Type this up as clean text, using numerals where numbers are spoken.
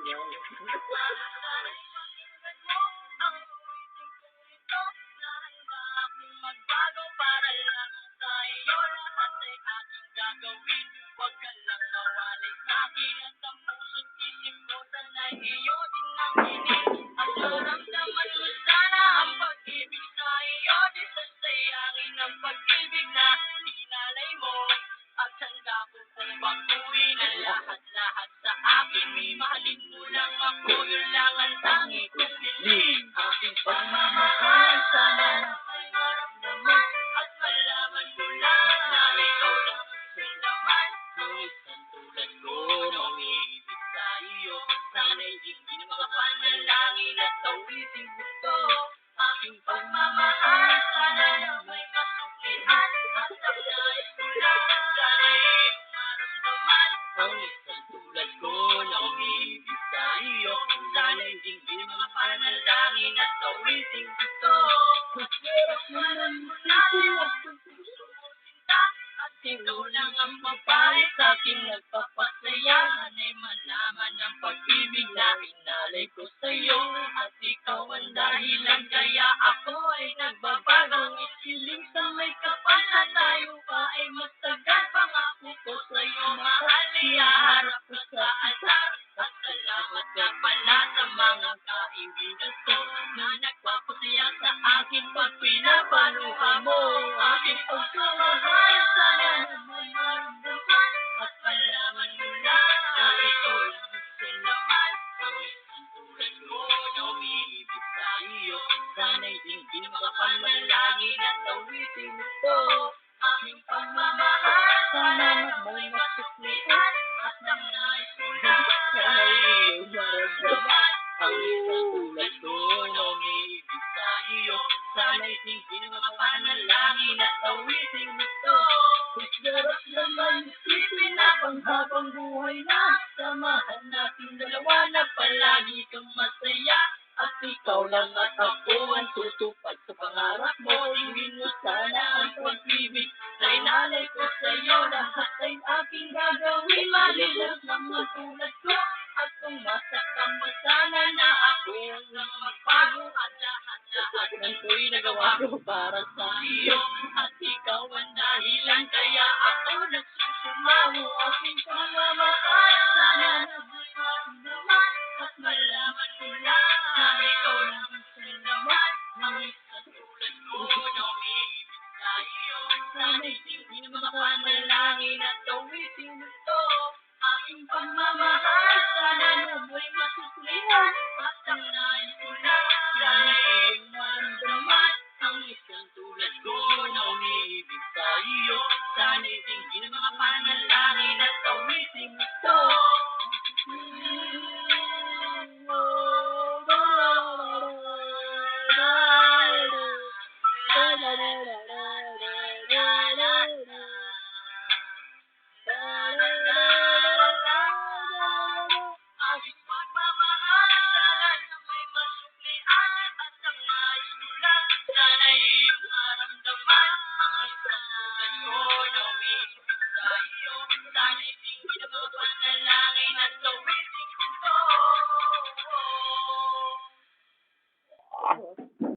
Yan. Sana'y pakinggan mo ang awiting kong ito na handa akong magbago para lamang sa iyo. Lahat ay aking gagawin, huwag ka lang mawalay sa'kin. At ang puso't isip ko sana'y iyo din ang hiling. Ang maramdaman mo sana ang pag-ibig sa iyo. Di sasayangin ang pag-ibig na inalay mo. At handa ko kong baguhin ang lahat-lahat sa akin. May mahalin mo lang ako, yun lang ang tangi kong hiling. Aking pagmamahal, sana may maramdaman at malaman mo lang na ikaw lang ang laman. Nung isang tulad ko na umiibig sa iyo, sana'y hindi makapanalangin at awiting gusto. Aking pagmamahal, sana may masuklihan at ang nais ko lang, sana'y iyong maramdaman. Ang isang tulad ko na umiibig sa iyo, sana'y hindi makapanalangin at awiting gusto. Masarap naman isipin at kung puso mo sinta, at ikaw lang ang babae sa'king nagpapasaya. Sana'y malaman ang pag-ibig na inalay ko sa'yo, at ikaw ang dahilan kaya ako ay nagbabagong isiling sa may kapal na tayo pa ay magtagal. Pangako ko sa'yo mahal, ihaharap ko sa altar. At salamat nga pala sa mga kaibigan ko na nagpapasaya sa akin pag pinapaluha mo. Aking pagmamahal, sana naman maramdaman at malaman mo lang na ikaw lang gusto naman. Ang isang tulad ko na umiibig sa iyo, sana'y hindi makapanalangin at awitin ito. Aking pagmamahal, sana may masuklian at ang nais ko lang, sana'y iyong maramdaman. Ang isang tulad ko na umiibig sa iyo, sana'y hindi makapanalangin at awitin ito. Masarap naman isipin na panghabang buhay na samahan natin dalawa na palagi kang masaya. At ikaw lang at ako ang tutupad sa pangarap mo. Tingin mo sana ang pag-ibig na inalay ko sa'yo. Lahat ay aking gagawin, malilas naman tulad ko. At kung masaktan mo sana na ako ang magbago, at lahat ng ko'y nagawa ko para sa iyo. At ikaw ang dahilan kaya ako nagsusumaho. Aking pagmamahal, sana naman maramdaman at malaman mo lang na ikaw lang gusto naman. Ang isang tulad ko na umiibig sa iyo, sana'y hindi makapanalangin at awitin ito. Aking pagmamahal, sana may masuklihan at ang nais ko lang, sana'y iyong maramdaman. Ang isang tulad ko na umiibig sa iyo, sana'y hindi makapanalangin at awitin